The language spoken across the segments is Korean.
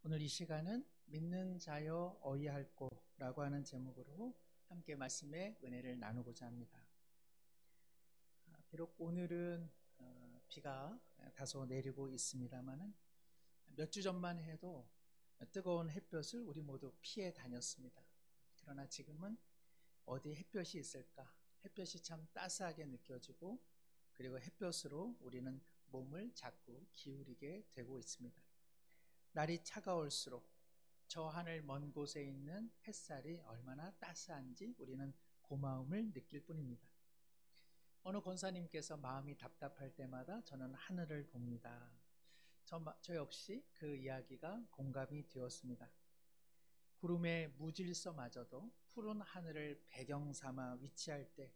오늘 이 시간은 믿는 자여 어이할꼬라고 하는 제목으로 함께 말씀의 은혜를 나누고자 합니다. 비록 오늘은 비가 다소 내리고 있습니다만은 몇 주 전만 해도 뜨거운 햇볕을 우리 모두 피해 다녔습니다. 그러나 지금은 어디 햇볕이 있을까? 햇볕이 참 따스하게 느껴지고, 그리고 햇볕으로 우리는 몸을 자꾸 기울이게 되고 있습니다. 날이 차가울수록 저 하늘 먼 곳에 있는 햇살이 얼마나 따스한지 우리는 고마움을 느낄 뿐입니다. 어느 권사님께서 마음이 답답할 때마다 저는 하늘을 봅니다. 저 역시 그 이야기가 공감이 되었습니다. 구름의 무질서마저도 푸른 하늘을 배경 삼아 위치할 때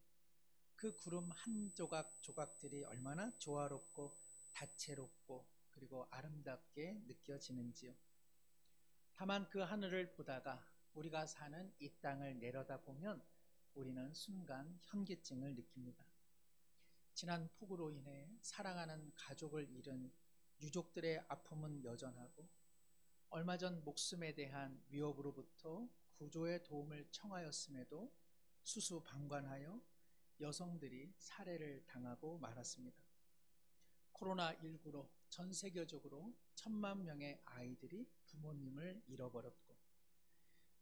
그 구름 한 조각 조각들이 얼마나 조화롭고 다채롭고 그리고 아름답게 느껴지는지요. 다만 그 하늘을 보다가 우리가 사는 이 땅을 내려다보면 우리는 순간 현기증을 느낍니다. 지난 폭우로 인해 사랑하는 가족을 잃은 유족들의 아픔은 여전하고, 얼마 전 목숨에 대한 위협으로부터 구조의 도움을 청하였음에도 수수방관하여 여성들이 살해를 당하고 말았습니다. 코로나19로 전 세계적으로 1,000만 명의 아이들이 부모님을 잃어버렸고,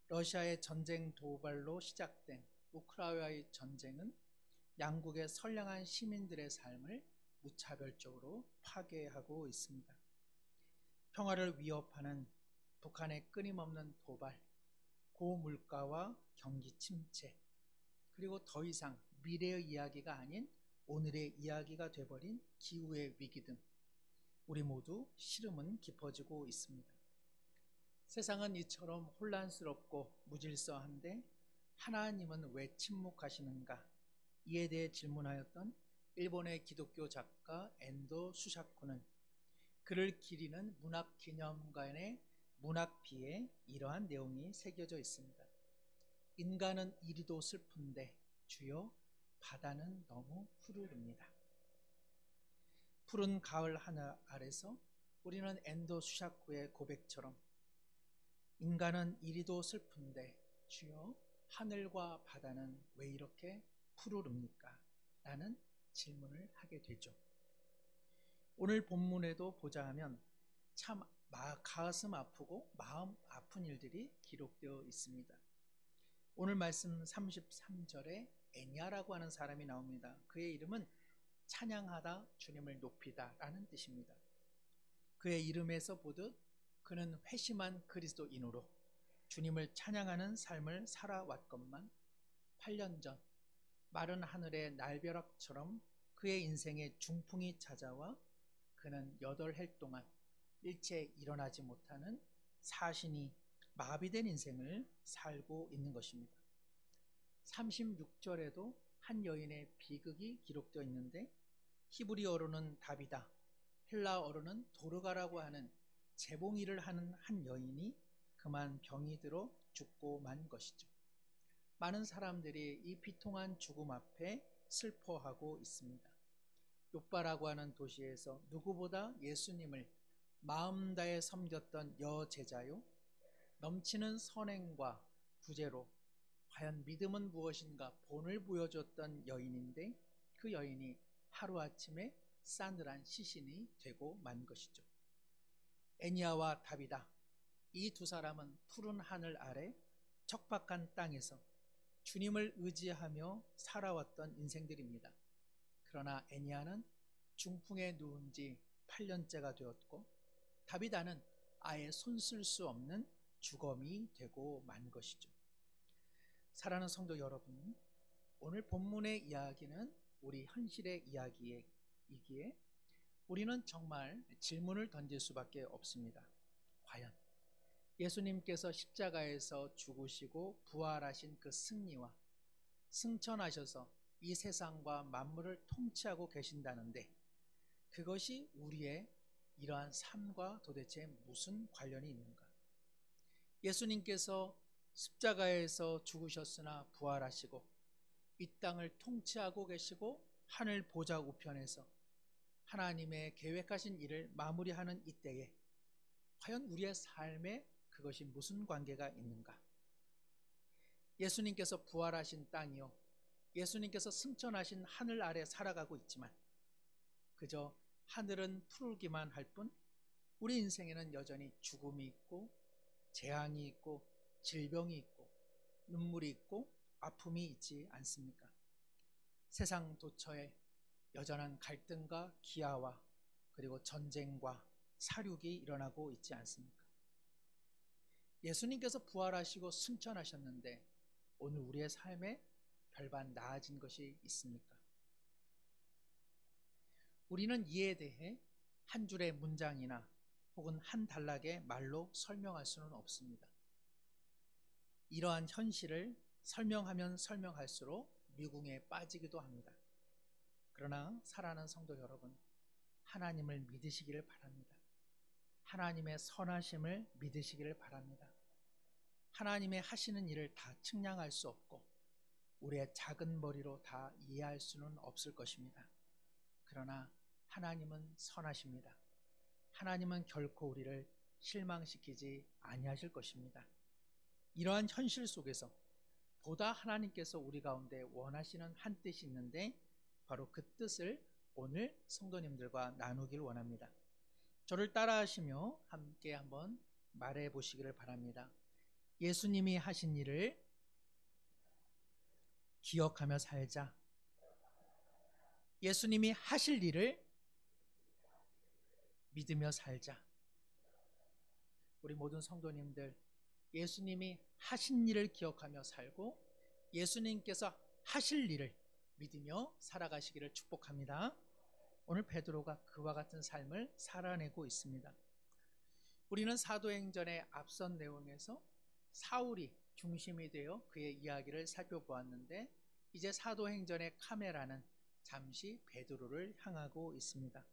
러시아의 전쟁 도발로 시작된 우크라이나의 전쟁은 양국의 선량한 시민들의 삶을 무차별적으로 파괴하고 있습니다. 평화를 위협하는 북한의 끊임없는 도발, 고물가와 경기 침체, 그리고 더 이상 미래의 이야기가 아닌 오늘의 이야기가 되어버린 기후의 위기 등 우리 모두 시름은 깊어지고 있습니다. 세상은 이처럼 혼란스럽고 무질서한데 하나님은 왜 침묵하시는가? 이에 대해 질문하였던 일본의 기독교 작가 엔도 수샤쿠는 그를 기리는 문학기념관의 문학비에 이러한 내용이 새겨져 있습니다. 인간은 이리도 슬픈데 주여 바다는 너무 푸르릅니다. 푸른 가을 하늘 아래서 우리는 엔도 수샤쿠의 고백처럼 인간은 이리도 슬픈데 주여 하늘과 바다는 왜 이렇게 푸르릅니까? 라는 질문을 하게 되죠. 오늘 본문에도 보자 하면 참 가슴 아프고 마음 아픈 일들이 기록되어 있습니다. 오늘 말씀 33절에 에냐라고 하는 사람이 나옵니다. 그의 이름은 찬양하다, 주님을 높이다 라는 뜻입니다. 그의 이름에서 보듯 그는 회심한 그리스도인으로 주님을 찬양하는 삶을 살아왔건만 8년 전 마른 하늘의 날벼락처럼 그의 인생에 중풍이 찾아와 그는 8해 동안 일체 일어나지 못하는 사신이 마비된 인생을 살고 있는 것입니다. 36절에도 한 여인의 비극이 기록되어 있는데, 히브리어로는 다비다, 헬라어로는 도르가라고 하는 재봉일을 하는 한 여인이 그만 병이 들어 죽고 만 것이죠. 많은 사람들이 이 비통한 죽음 앞에 슬퍼하고 있습니다. 요빠라고 하는 도시에서 누구보다 예수님을 마음 다해 섬겼던 여제자요, 넘치는 선행과 구제로 과연 믿음은 무엇인가 본을 보여줬던 여인인데, 그 여인이 하루아침에 싸늘한 시신이 되고 만 것이죠. 에니아와 다비다, 이 두 사람은 푸른 하늘 아래 척박한 땅에서 주님을 의지하며 살아왔던 인생들입니다. 그러나 에니아는 중풍에 누운 지 8년째가 되었고, 다비다는 아예 손쓸 수 없는 주검이 되고 만 것이죠. 사랑하는 성도 여러분, 오늘 본문의 이야기는 우리 현실의 이야기이기에 우리는 정말 질문을 던질 수밖에 없습니다. 과연 예수님께서 십자가에서 죽으시고 부활하신 그 승리와 승천하셔서 이 세상과 만물을 통치하고 계신다는데, 그것이 우리의 이러한 삶과 도대체 무슨 관련이 있는가? 예수님께서 십자가에서 죽으셨으나 부활하시고 이 땅을 통치하고 계시고 하늘 보좌 우편에서 하나님의 계획하신 일을 마무리하는 이때에 과연 우리의 삶에 그것이 무슨 관계가 있는가? 예수님께서 부활하신 땅이요, 예수님께서 승천하신 하늘 아래 살아가고 있지만 그저 하늘은 푸르기만 할 뿐 우리 인생에는 여전히 죽음이 있고 재앙이 있고 질병이 있고 눈물이 있고 아픔이 있지 않습니까? 세상 도처에 여전한 갈등과 기아와 그리고 전쟁과 사륙이 일어나고 있지 않습니까? 예수님께서 부활하시고 승천하셨는데 오늘 우리의 삶에 별반 나아진 것이 있습니까? 우리는 이에 대해 한 줄의 문장이나 혹은 한 단락의 말로 설명할 수는 없습니다. 이러한 현실을 설명하면 설명할수록 미궁에 빠지기도 합니다. 그러나 사랑하는 성도 여러분, 하나님을 믿으시기를 바랍니다. 하나님의 선하심을 믿으시기를 바랍니다. 하나님의 하시는 일을 다 측량할 수 없고 우리의 작은 머리로 다 이해할 수는 없을 것입니다. 그러나 하나님은 선하십니다. 하나님은 결코 우리를 실망시키지 아니하실 것입니다. 이러한 현실 속에서 보다 하나님께서 우리 가운데 원하시는 한 뜻이 있는데 바로 그 뜻을 오늘 성도님들과 나누길 원합니다. 저를 따라하시며 함께 한번 말해 보시기를 바랍니다. 예수님이 하신 일을 기억하며 살자. 예수님이 하실 일을 믿으며 살자. 우리 모든 성도님들, 예수님이 하신 일을 기억하며 살고 예수님께서 하실 일을 믿으며 살아가시기를 축복합니다. 오늘 베드로가 그와 같은 삶을 살아내고 있습니다. 우리는 사도행전의 앞선 내용에서 사울이 중심이 되어 그의 이야기를 살펴보았는데 이제 사도행전의 카메라는 잠시 베드로를 향하고 있습니다.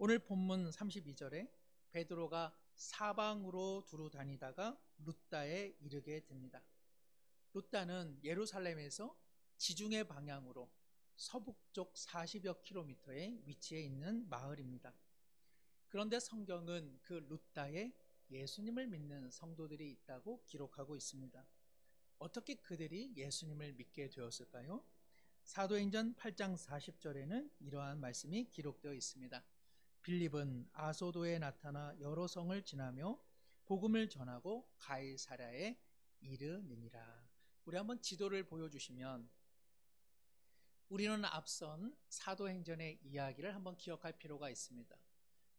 오늘 본문 32절에 베드로가 사방으로 두루 다니다가 룻다에 이르게 됩니다. 룻다는 예루살렘에서 지중해 방향으로 서북쪽 40여 킬로미터에 위치해 있는 마을입니다. 그런데 성경은 그 룻다에 예수님을 믿는 성도들이 있다고 기록하고 있습니다. 어떻게 그들이 예수님을 믿게 되었을까요? 사도행전 8장 40절에는 이러한 말씀이 기록되어 있습니다. 빌립은 아소도에 나타나 여러 성을 지나며 복음을 전하고 가이사랴에 이르니라. 우리 한번 지도를 보여주시면 우리는 앞선 사도행전의 이야기를 한번 기억할 필요가 있습니다.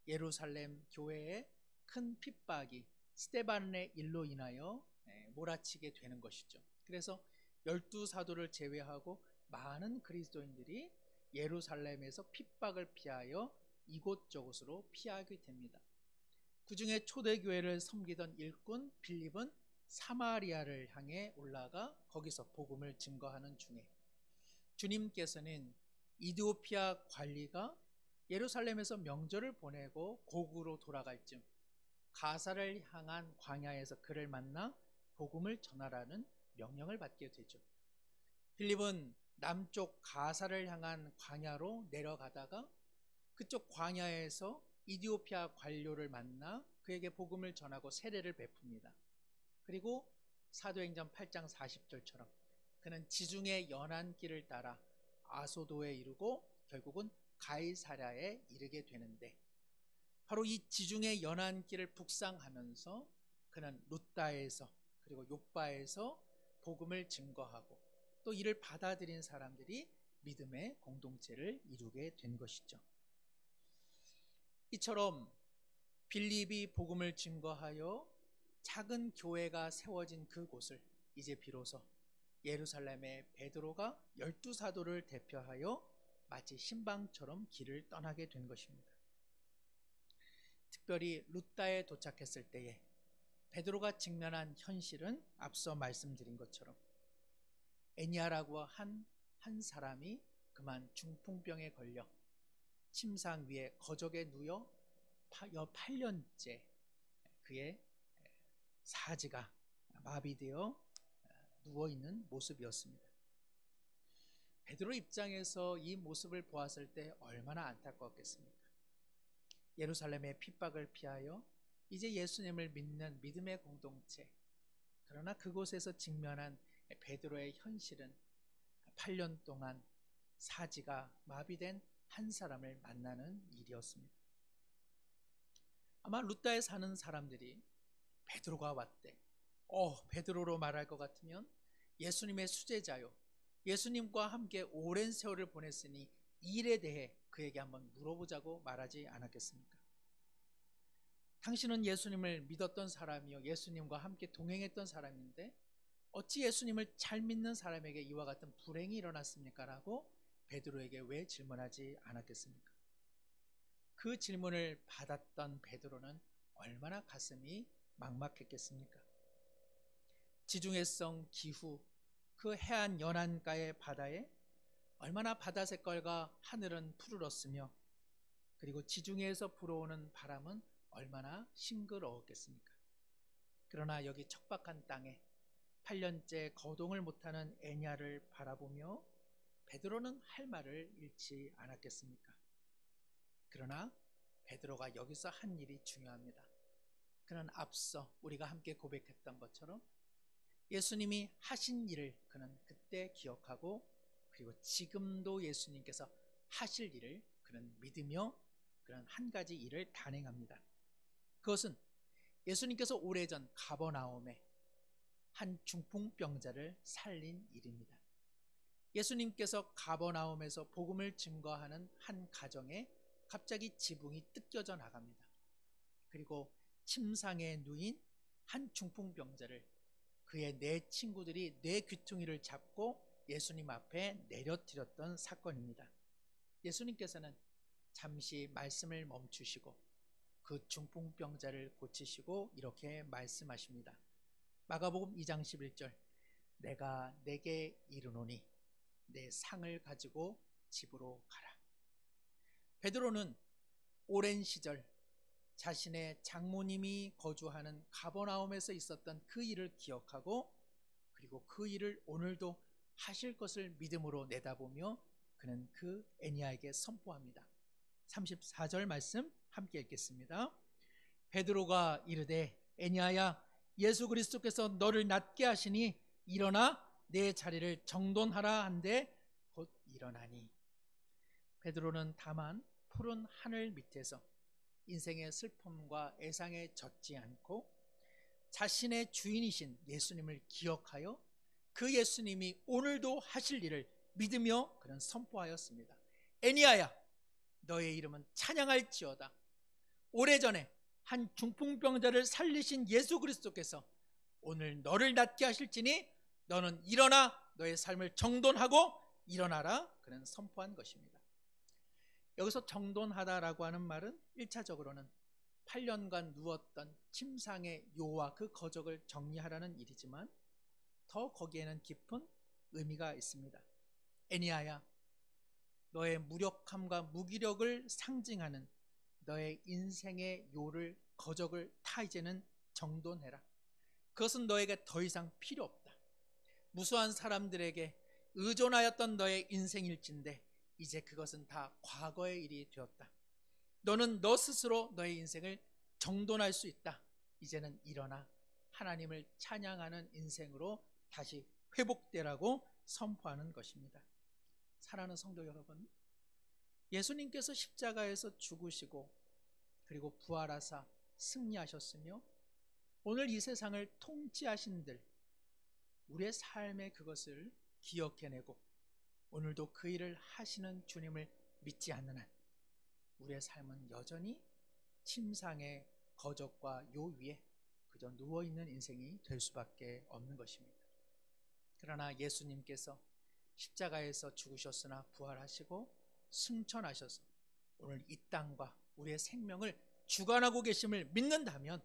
예루살렘 교회에 큰 핍박이 스데반의 일로 인하여 몰아치게 되는 것이죠. 그래서 12사도를 제외하고 많은 그리스도인들이 예루살렘에서 핍박을 피하여 이곳저곳으로 피하게 됩니다. 그 중에 초대교회를 섬기던 일꾼 빌립은 사마리아를 향해 올라가 거기서 복음을 증거하는 중에 주님께서는 이디오피아 관리가 예루살렘에서 명절을 보내고 고국으로 돌아갈 쯤 가사를 향한 광야에서 그를 만나 복음을 전하라는 명령을 받게 되죠. 빌립은 남쪽 가사를 향한 광야로 내려가다가 그쪽 광야에서 이디오피아 관료를 만나 그에게 복음을 전하고 세례를 베풉니다. 그리고 사도행전 8장 40절처럼 그는 지중해 연안 길을 따라 아소도에 이르고 결국은 가이사랴에 이르게 되는데 바로 이 지중해 연안 길을 북상하면서 그는 룻다에서 그리고 욥바에서 복음을 증거하고 또 이를 받아들인 사람들이 믿음의 공동체를 이루게 된 것이죠. 이처럼 빌립이 복음을 증거하여 작은 교회가 세워진 그곳을 이제 비로소 예루살렘의 베드로가 12사도를 대표하여 마치 신방처럼 길을 떠나게 된 것입니다. 특별히 룻다에 도착했을 때에 베드로가 직면한 현실은 앞서 말씀드린 것처럼 애니아라고 한 사람이 그만 중풍병에 걸려 침상 위에 거적에 누워 8년째 그의 사지가 마비되어 누워있는 모습이었습니다. 베드로 입장에서 이 모습을 보았을 때 얼마나 안타까웠겠습니까? 예루살렘의 핍박을 피하여 이제 예수님을 믿는 믿음의 공동체, 그러나 그곳에서 직면한 베드로의 현실은 8년 동안 사지가 마비된 한 사람을 만나는 일이었습니다. 아마 루다에 사는 사람들이 베드로가 왔대, 베드로로 말할 것 같으면 예수님의 수제자요, 예수님과 함께 오랜 세월을 보냈으니 이 일에 대해 그에게 한번 물어보자고 말하지 않았겠습니까? 당신은 예수님을 믿었던 사람이요, 예수님과 함께 동행했던 사람인데 어찌 예수님을 잘 믿는 사람에게 이와 같은 불행이 일어났습니까? 라고 베드로에게 왜 질문하지 않았겠습니까? 그 질문을 받았던 베드로는 얼마나 가슴이 막막했겠습니까? 지중해성 기후, 그 해안 연안가의 바다에 얼마나 바다 색깔과 하늘은 푸르렀으며, 그리고 지중해에서 불어오는 바람은 얼마나 싱그러웠겠습니까? 그러나 여기 척박한 땅에 8년째 거동을 못하는 애냐를 바라보며 베드로는 할 말을 잃지 않았겠습니까? 그러나 베드로가 여기서 한 일이 중요합니다. 그는 앞서 우리가 함께 고백했던 것처럼 예수님이 하신 일을 그는 그때 기억하고, 그리고 지금도 예수님께서 하실 일을 그는 믿으며 그는 한 가지 일을 단행합니다. 그것은 예수님께서 오래전 가버나움에 한 중풍병자를 살린 일입니다. 예수님께서 가버나움에서 복음을 증거하는 한 가정에 갑자기 지붕이 뜯겨져 나갑니다. 그리고 침상에 누인 한 중풍병자를 그의 네 친구들이 뇌 귀퉁이를 잡고 예수님 앞에 내려드렸던 사건입니다. 예수님께서는 잠시 말씀을 멈추시고 그 중풍병자를 고치시고 이렇게 말씀하십니다. 마가복음 2장 11절, 내가 내게 이르노니 내 상을 가지고 집으로 가라. 베드로는 오랜 시절 자신의 장모님이 거주하는 가버나움에서 있었던 그 일을 기억하고, 그리고 그 일을 오늘도 하실 것을 믿음으로 내다보며 그는 그 애니아에게 선포합니다. 34절 말씀 함께 읽겠습니다. 베드로가 이르되 애니아야, 예수 그리스도께서 너를 낫게 하시니 일어나 내 자리를 정돈하라 한데 곧 일어나니. 베드로는 다만 푸른 하늘 밑에서 인생의 슬픔과 애상에 젖지 않고 자신의 주인이신 예수님을 기억하여 그 예수님이 오늘도 하실 일을 믿으며 그는 선포하였습니다. 애니아야, 너의 이름은 찬양할지어다. 오래전에 한 중풍병자를 살리신 예수 그리스도께서 오늘 너를 낫게 하실지니 너는 일어나 너의 삶을 정돈하고 일어나라. 그는 선포한 것입니다. 여기서 정돈하다라고 하는 말은 1차적으로는 8년간 누웠던 침상의 요와 그 거적을 정리하라는 일이지만 더 거기에는 깊은 의미가 있습니다. 애니아야, 너의 무력함과 무기력을 상징하는 너의 인생의 요를, 거적을 다 이제는 정돈해라. 그것은 너에게 더 이상 필요 없다. 무수한 사람들에게 의존하였던 너의 인생일진데 이제 그것은 다 과거의 일이 되었다. 너는 너 스스로 너의 인생을 정돈할 수 있다. 이제는 일어나 하나님을 찬양하는 인생으로 다시 회복되라고 선포하는 것입니다. 사랑하는 성도 여러분, 예수님께서 십자가에서 죽으시고 그리고 부활하사 승리하셨으며 오늘 이 세상을 통치하신들, 우리의 삶의 그것을 기억해내고 오늘도 그 일을 하시는 주님을 믿지 않는 한 우리의 삶은 여전히 침상의 거적과 요 위에 그저 누워있는 인생이 될 수밖에 없는 것입니다. 그러나 예수님께서 십자가에서 죽으셨으나 부활하시고 승천하셔서 오늘 이 땅과 우리의 생명을 주관하고 계심을 믿는다면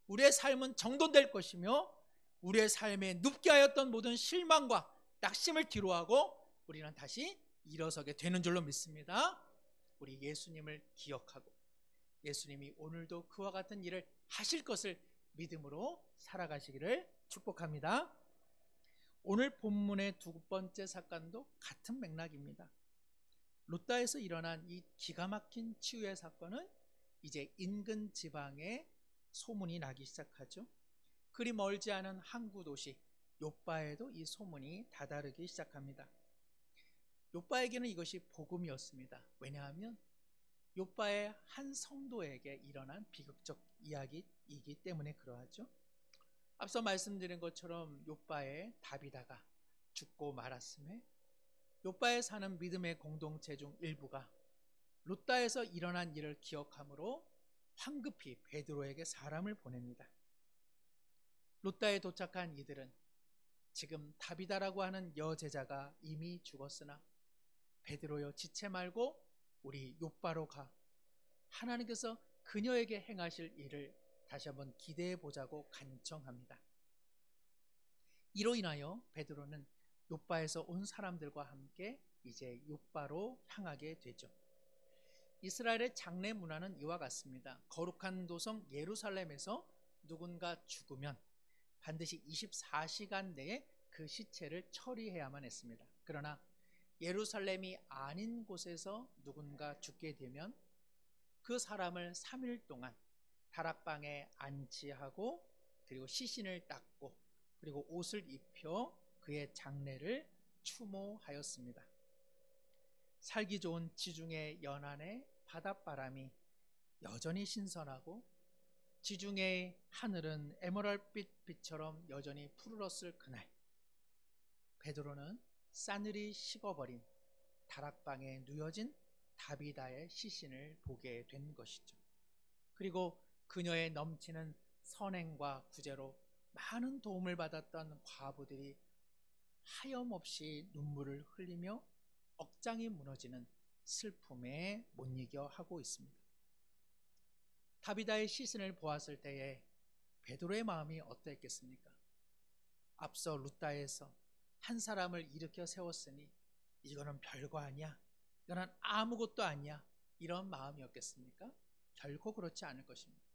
우리의 삶은 정돈될 것이며 우리의 삶에 눕게 하였던 모든 실망과 낙심을 뒤로하고 우리는 다시 일어서게 되는 줄로 믿습니다. 우리 예수님을 기억하고 예수님이 오늘도 그와 같은 일을 하실 것을 믿음으로 살아가시기를 축복합니다. 오늘 본문의 두 번째 사건도 같은 맥락입니다. 루다에서 일어난 이 기가 막힌 치유의 사건은 이제 인근 지방의 소문이 나기 시작하죠. 그리 멀지 않은 항구 도시 욥바에도 이 소문이 다다르기 시작합니다. 욥바에게는 이것이 복음이었습니다. 왜냐하면 욥바의 한 성도에게 일어난 비극적 이야기이기 때문에 그러하죠. 앞서 말씀드린 것처럼 욥바의 다비다가 죽고 말았음에 욥바에 사는 믿음의 공동체 중 일부가 룻다에서 일어난 일을 기억함으로 황급히 베드로에게 사람을 보냅니다. 룻다에 도착한 이들은 지금 다비다라고 하는 여제자가 이미 죽었으나 베드로여 지체 말고 우리 욥바로 가 하나님께서 그녀에게 행하실 일을 다시 한번 기대해 보자고 간청합니다. 이로 인하여 베드로는 욥바에서 온 사람들과 함께 이제 욥바로 향하게 되죠. 이스라엘의 장례 문화는 이와 같습니다. 거룩한 도성 예루살렘에서 누군가 죽으면 반드시 24시간 내에 그 시체를 처리해야만 했습니다. 그러나 예루살렘이 아닌 곳에서 누군가 죽게 되면 그 사람을 3일 동안 다락방에 안치하고 그리고 시신을 닦고 그리고 옷을 입혀 그의 장례를 추모하였습니다. 살기 좋은 지중해 연안의 바닷바람이 여전히 신선하고 지중해의 하늘은 에메랄드 빛처럼 여전히 푸르렀을 그날, 베드로는 싸늘히 식어버린 다락방에 누워진 다비다의 시신을 보게 된 것이죠. 그리고 그녀의 넘치는 선행과 구제로 많은 도움을 받았던 과부들이 하염없이 눈물을 흘리며 억장이 무너지는 슬픔에 못 이겨 하고 있습니다. 다비다의 시신을 보았을 때에 베드로의 마음이 어떠했겠습니까? 앞서 룻다에서 한 사람을 일으켜 세웠으니 이거는 별거 아니야, 이거는 아무것도 아니야, 이런 마음이었겠습니까? 결코 그렇지 않을 것입니다.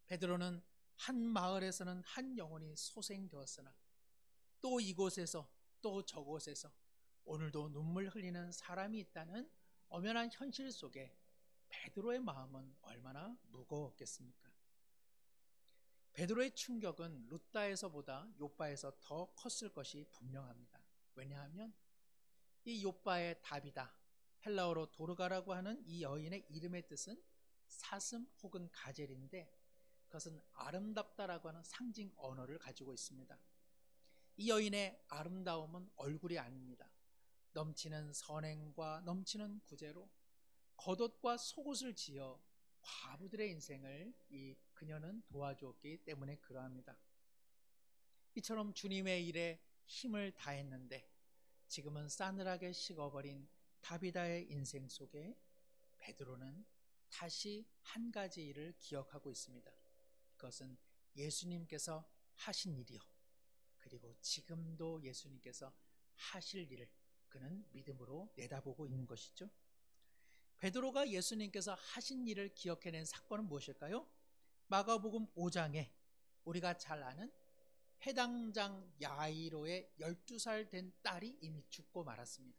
베드로는 한 마을에서는 한 영혼이 소생되었으나 또 이곳에서 또 저곳에서 오늘도 눈물 흘리는 사람이 있다는 엄연한 현실 속에 베드로의 마음은 얼마나 무거웠겠습니까? 베드로의 충격은 룻다에서보다 욥바에서 더 컸을 것이 분명합니다. 왜냐하면 이 욥바의 다비다, 헬라어로 도르가라고 하는 이 여인의 이름의 뜻은 사슴 혹은 가젤인데 그것은 아름답다라고 하는 상징 언어를 가지고 있습니다. 이 여인의 아름다움은 얼굴이 아닙니다. 넘치는 선행과 넘치는 구제로 겉옷과 속옷을 지어 과부들의 인생을 이 그녀는 도와주었기 때문에 그러합니다. 이처럼 주님의 일에 힘을 다했는데 지금은 싸늘하게 식어버린 다비다의 인생 속에 베드로는 다시 한 가지 일을 기억하고 있습니다. 그것은 예수님께서 하신 일이요, 그리고 지금도 예수님께서 하실 일을 그는 믿음으로 내다보고 있는 것이죠. 베드로가 예수님께서 하신 일을 기억해낸 사건은 무엇일까요? 마가복음 5장에 우리가 잘 아는 해당장 야이로의 12살 된 딸이 이미 죽고 말았습니다.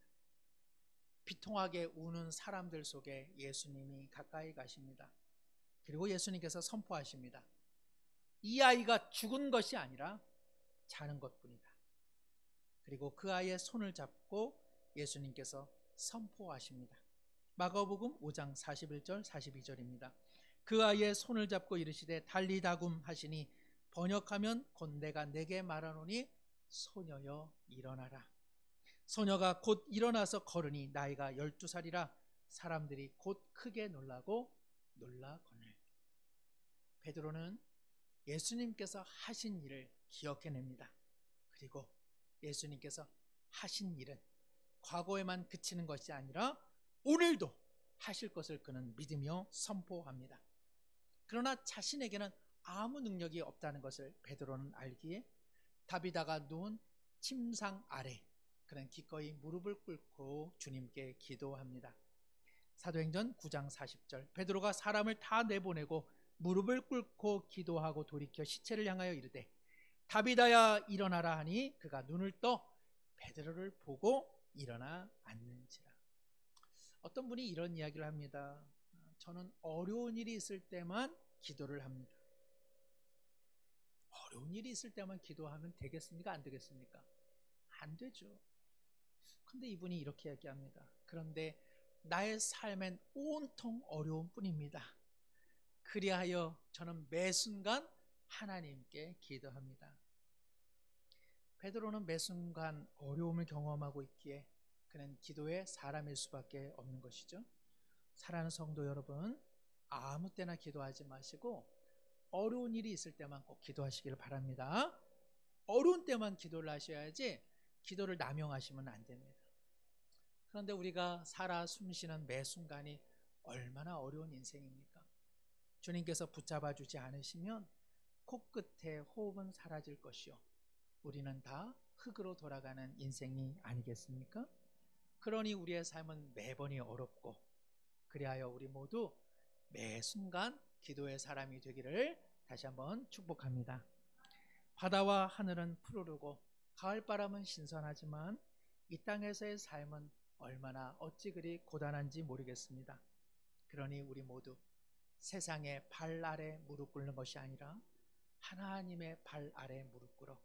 비통하게 우는 사람들 속에 예수님이 가까이 가십니다. 그리고 예수님께서 선포하십니다. 이 아이가 죽은 것이 아니라 자는 것뿐이다. 그리고 그 아이의 손을 잡고 예수님께서 선포하십니다. 마가복음 5장 41절 42절입니다. 그 아이의 손을 잡고 이르시되 달리다굼 하시니 번역하면 곧 내가 내게 말하노니 소녀여 일어나라. 소녀가 곧 일어나서 걸으니 나이가 12살이라 사람들이 곧 크게 놀라고 놀라거늘. 베드로는 예수님께서 하신 일을 기억해냅니다. 그리고 예수님께서 하신 일은 과거에만 그치는 것이 아니라 오늘도 하실 것을 그는 믿으며 선포합니다. 그러나 자신에게는 아무 능력이 없다는 것을 베드로는 알기에 다비다가 누운 침상 아래 그는 기꺼이 무릎을 꿇고 주님께 기도합니다. 사도행전 9장 40절 베드로가 사람을 다 내보내고 무릎을 꿇고 기도하고 돌이켜 시체를 향하여 이르되 다비다야 일어나라 하니 그가 눈을 떠 베드로를 보고 일어나 앉는지라. 어떤 분이 이런 이야기를 합니다. 저는 어려운 일이 있을 때만 기도를 합니다. 어려운 일이 있을 때만 기도하면 되겠습니까? 안 되겠습니까? 안 되죠. 근데 이분이 이렇게 얘기합니다. 그런데 나의 삶엔 온통 어려운 뿐입니다. 그리하여 저는 매 순간 하나님께 기도합니다. 베드로는 매 순간 어려움을 경험하고 있기에 그는 기도의 사람일 수밖에 없는 것이죠. 사랑하는 성도 여러분, 아무 때나 기도하지 마시고 어려운 일이 있을 때만 꼭 기도하시길 바랍니다. 어려운 때만 기도를 하셔야지 기도를 남용하시면 안 됩니다. 그런데 우리가 살아 숨쉬는 매 순간이 얼마나 어려운 인생입니까? 주님께서 붙잡아 주지 않으시면 코끝에 호흡은 사라질 것이요, 우리는 다 흙으로 돌아가는 인생이 아니겠습니까? 그러니 우리의 삶은 매번이 어렵고, 그리하여 우리 모두 매 순간 기도의 사람이 되기를 다시 한번 축복합니다. 바다와 하늘은 푸르르고 가을바람은 신선하지만 이 땅에서의 삶은 얼마나 어찌 그리 고단한지 모르겠습니다. 그러니 우리 모두 세상의 발 아래 무릎 꿇는 것이 아니라 하나님의 발 아래 무릎 꿇어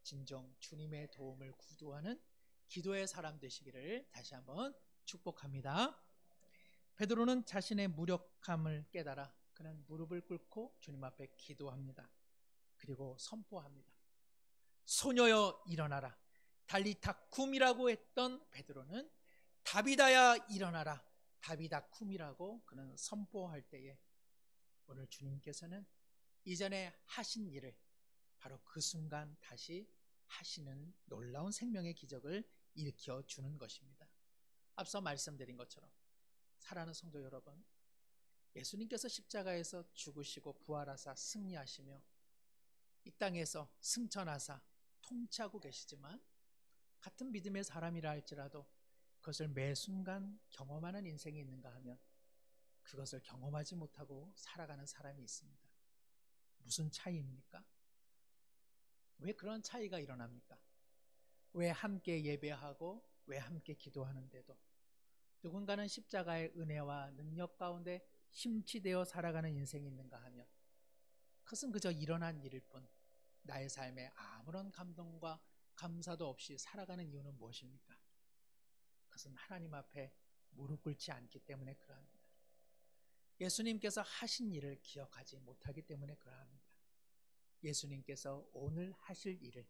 진정 주님의 도움을 구두하는 기도의 사람 되시기를 다시 한번 축복합니다. 베드로는 자신의 무력함을 깨달아 그는 무릎을 꿇고 주님 앞에 기도합니다. 그리고 선포합니다. 소녀여 일어나라. 달리타 쿰이라고 했던 베드로는 다비다야 일어나라. 다비다 쿰이라고 그는 선포할 때에 오늘 주님께서는 이전에 하신 일을 바로 그 순간 다시 하시는 놀라운 생명의 기적을 일으켜 주는 것입니다. 앞서 말씀드린 것처럼 사랑하는 성도 여러분, 예수님께서 십자가에서 죽으시고 부활하사 승리하시며 이 땅에서 승천하사 통치하고 계시지만 같은 믿음의 사람이라 할지라도 그것을 매 순간 경험하는 인생이 있는가 하면 그것을 경험하지 못하고 살아가는 사람이 있습니다. 무슨 차이입니까? 왜 그런 차이가 일어납니까? 왜 함께 예배하고 왜 함께 기도하는데도 누군가는 십자가의 은혜와 능력 가운데 심취되어 살아가는 인생이 있는가 하면 그것은 그저 일어난 일일 뿐 나의 삶에 아무런 감동과 감사도 없이 살아가는 이유는 무엇입니까? 그것은 하나님 앞에 무릎 꿇지 않기 때문에 그러합니다. 예수님께서 하신 일을 기억하지 못하기 때문에 그러합니다. 예수님께서 오늘 하실 일을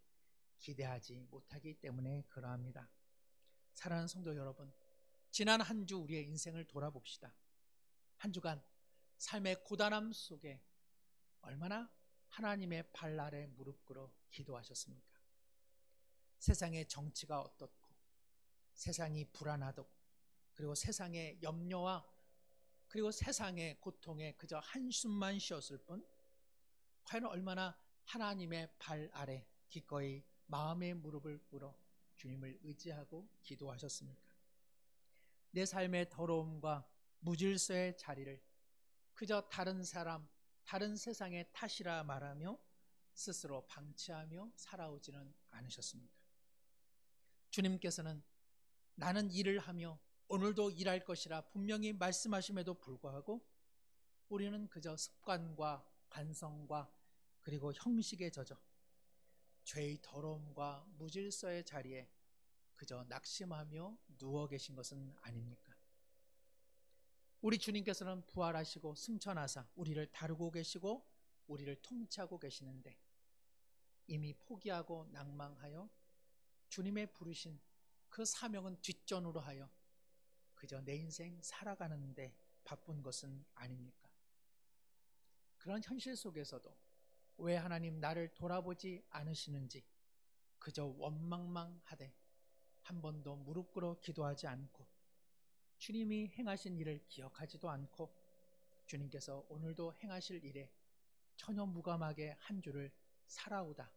기대하지 못하기 때문에 그러합니다. 사랑하는 성도 여러분, 지난 한 주 우리의 인생을 돌아봅시다. 한 주간 삶의 고단함 속에 얼마나 하나님의 발 아래 무릎 꿇어 기도하셨습니까? 세상의 정치가 어떻고 세상이 불안하고 그리고 세상의 염려와 그리고 세상의 고통에 그저 한숨만 쉬었을 뿐 과연 얼마나 하나님의 발 아래 기꺼이 마음의 무릎을 꿇어 주님을 의지하고 기도하셨습니까? 내 삶의 더러움과 무질서의 자리를 그저 다른 사람, 다른 세상의 탓이라 말하며 스스로 방치하며 살아오지는 않으셨습니까? 주님께서는 나는 일을 하며 오늘도 일할 것이라 분명히 말씀하심에도 불구하고 우리는 그저 습관과 관성과 그리고 형식에 젖어 죄의 더러움과 무질서의 자리에 그저 낙심하며 누워 계신 것은 아닙니까? 우리 주님께서는 부활하시고 승천하사 우리를 다루고 계시고 우리를 통치하고 계시는데 이미 포기하고 낭망하여 주님의 부르신 그 사명은 뒷전으로 하여 그저 내 인생 살아가는데 바쁜 것은 아닙니까? 그런 현실 속에서도 왜 하나님 나를 돌아보지 않으시는지 그저 원망만 하되 한 번도 무릎 꿇어 기도하지 않고 주님이 행하신 일을 기억하지도 않고 주님께서 오늘도 행하실 일에 전혀 무감하게 한 주를 살아오다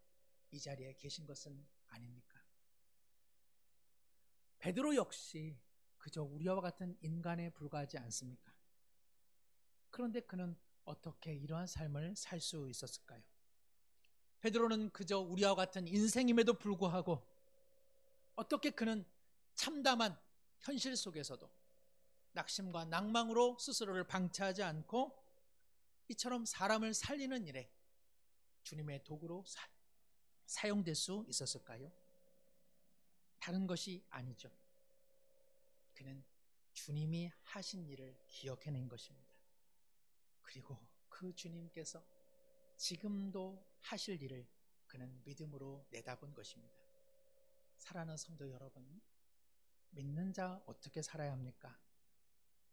이 자리에 계신 것은 아닙니까? 베드로 역시 그저 우리와 같은 인간에 불과하지 않습니까? 그런데 그는 어떻게 이러한 삶을 살 수 있었을까요? 베드로는 그저 우리와 같은 인생임에도 불구하고 어떻게 그는 참담한 현실 속에서도 낙심과 낭망으로 스스로를 방치하지 않고 이처럼 사람을 살리는 일에 주님의 도구로 사용될 수 있었을까요? 다른 것이 아니죠. 그는 주님이 하신 일을 기억해낸 것입니다. 그리고 그 주님께서 지금도 하실 일을 그는 믿음으로 내다본 것입니다. 사랑하는 성도 여러분, 믿는 자 어떻게 살아야 합니까?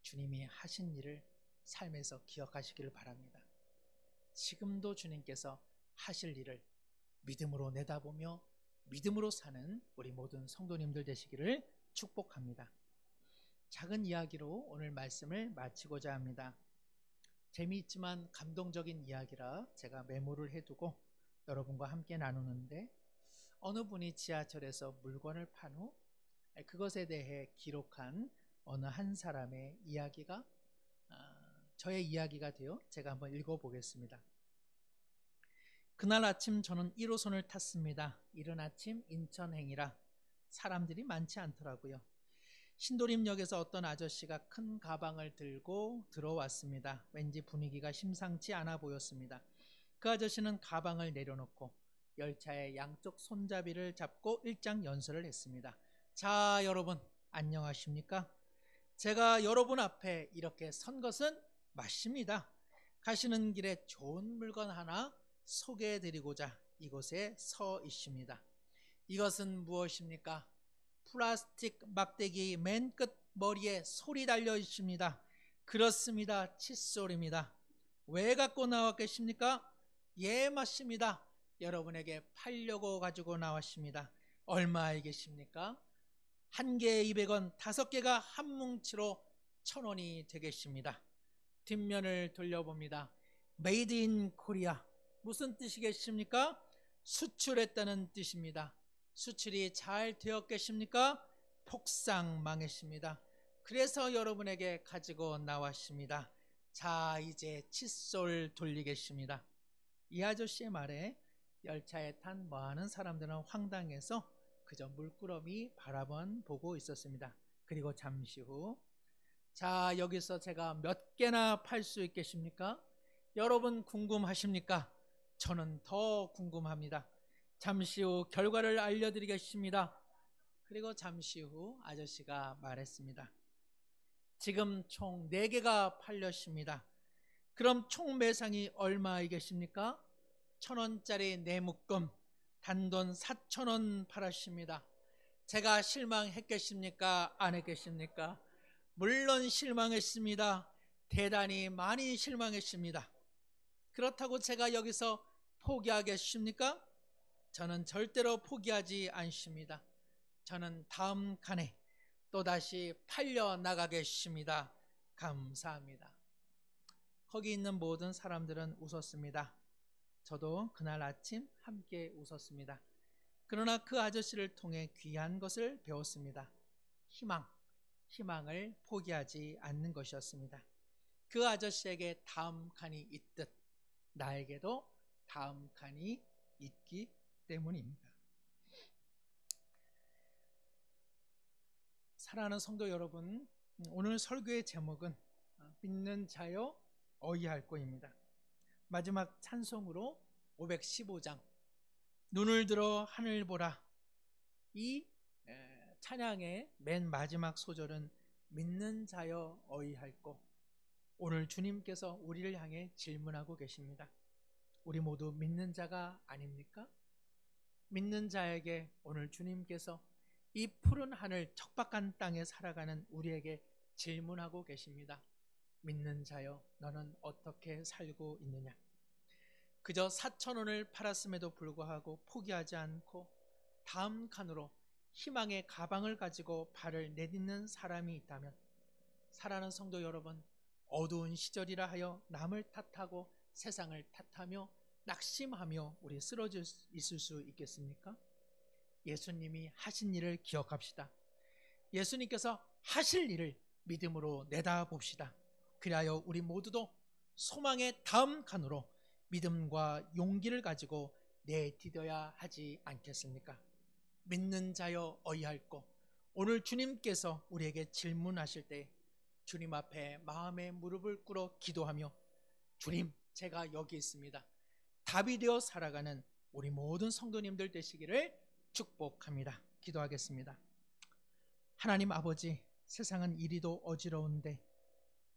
주님이 하신 일을 삶에서 기억하시기를 바랍니다. 지금도 주님께서 하실 일을 믿음으로 내다보며 믿음으로 사는 우리 모든 성도님들 되시기를 축복합니다. 작은 이야기로 오늘 말씀을 마치고자 합니다. 재미있지만 감동적인 이야기라 제가 메모를 해두고 여러분과 함께 나누는데, 어느 분이 지하철에서 물건을 판 후 그것에 대해 기록한 어느 한 사람의 이야기가 저의 이야기가 되어 제가 한번 읽어보겠습니다. 그날 아침 저는 1호선을 탔습니다. 이른 아침 인천행이라 사람들이 많지 않더라고요. 신도림역에서 어떤 아저씨가 큰 가방을 들고 들어왔습니다. 왠지 분위기가 심상치 않아 보였습니다. 그 아저씨는 가방을 내려놓고 열차의 양쪽 손잡이를 잡고 일장 연설을 했습니다. 자, 여러분 안녕하십니까? 제가 여러분 앞에 이렇게 선 것은 맞습니다. 가시는 길에 좋은 물건 하나 소개해드리고자 이곳에 서 있습니다. 이것은 무엇입니까? 플라스틱 막대기 맨 끝 머리에 솔이 달려 있습니다. 그렇습니다. 칫솔입니다. 왜 갖고 나왔겠습니까? 예, 맞습니다. 여러분에게 팔려고 가지고 나왔습니다. 얼마이겠습니까? 한 개에 200원, 5개가 한 뭉치로 1,000원이 되겠습니다. 뒷면을 돌려봅니다. 메이드 인 코리아. 무슨 뜻이겠습니까? 수출했다는 뜻입니다. 수출이 잘 되었겠습니까? 폭삭 망했습니다. 그래서 여러분에게 가지고 나왔습니다. 자, 이제 칫솔 돌리겠습니다. 이 아저씨의 말에 열차에 탄 많은 사람들은 황당해서 그저 물끄러미 바라만 보고 있었습니다. 그리고 잠시 후, 자, 여기서 제가 몇 개나 팔 수 있겠습니까? 여러분 궁금하십니까? 저는 더 궁금합니다. 잠시 후 결과를 알려드리겠습니다. 그리고 잠시 후 아저씨가 말했습니다. 지금 총 4개가 팔렸습니다. 그럼 총 매상이 얼마이겠습니까? 1,000원짜리 4묶음, 단돈 4,000원 팔았습니다. 제가 실망했겠습니까? 안 했겠습니까? 물론 실망했습니다. 대단히 많이 실망했습니다. 그렇다고 제가 여기서 포기하겠습니까? 저는 절대로 포기하지 않습니다. 저는 다음 칸에 또다시 팔려 나가겠습니다. 감사합니다. 거기 있는 모든 사람들은 웃었습니다. 저도 그날 아침 함께 웃었습니다. 그러나 그 아저씨를 통해 귀한 것을 배웠습니다. 희망을 포기하지 않는 것이었습니다. 그 아저씨에게 다음 칸이 있듯 나에게도 다음 칸이 있기 때문입니다. 사랑하는 성도 여러분, 오늘 설교의 제목은 믿는 자여 어이할꼬입니다. 마지막 찬송으로 515장 눈을 들어 하늘 보라, 이 찬양의 맨 마지막 소절은 믿는 자여 어이할꼬. 오늘 주님께서 우리를 향해 질문하고 계십니다. 우리 모두 믿는 자가 아닙니까? 믿는 자에게 오늘 주님께서 이 푸른 하늘 척박한 땅에 살아가는 우리에게 질문하고 계십니다. 믿는 자여, 너는 어떻게 살고 있느냐? 그저 4,000원을 팔았음에도 불구하고 포기하지 않고 다음 칸으로 희망의 가방을 가지고 발을 내딛는 사람이 있다면, 사랑하는 성도 여러분, 어두운 시절이라 하여 남을 탓하고 세상을 탓하며 낙심하며 우리 쓰러져 있을 수 있겠습니까? 예수님이 하신 일을 기억합시다. 예수님께서 하실 일을 믿음으로 내다봅시다. 그리하여 우리 모두도 소망의 다음 칸으로 믿음과 용기를 가지고 내디뎌야 하지 않겠습니까? 믿는 자여 어이할꼬. 오늘 주님께서 우리에게 질문하실 때 주님 앞에 마음의 무릎을 꿇어 기도하며, 주님, 제가 여기 있습니다. 답이 되어 살아가는 우리 모든 성도님들 되시기를 축복합니다. 기도하겠습니다. 하나님 아버지, 세상은 이리도 어지러운데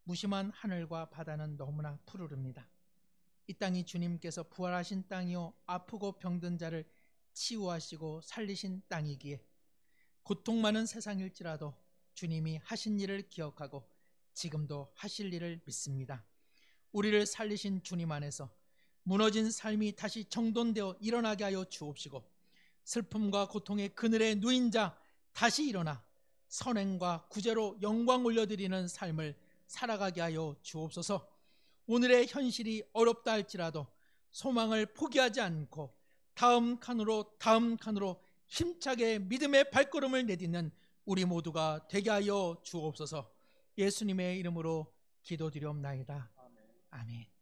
무심한 하늘과 바다는 너무나 푸르릅니다. 이 땅이 주님께서 부활하신 땅이요 아프고 병든 자를 치유하시고 살리신 땅이기에 고통 많은 세상일지라도 주님이 하신 일을 기억하고 지금도 하실 일을 믿습니다. 우리를 살리신 주님 안에서 무너진 삶이 다시 정돈되어 일어나게 하여 주옵시고, 슬픔과 고통의 그늘에 누인 자 다시 일어나 선행과 구제로 영광 올려드리는 삶을 살아가게 하여 주옵소서. 오늘의 현실이 어렵다 할지라도 소망을 포기하지 않고 다음 칸으로 힘차게 믿음의 발걸음을 내딛는 우리 모두가 되게 하여 주옵소서. 예수님의 이름으로 기도드리옵나이다. 아멘.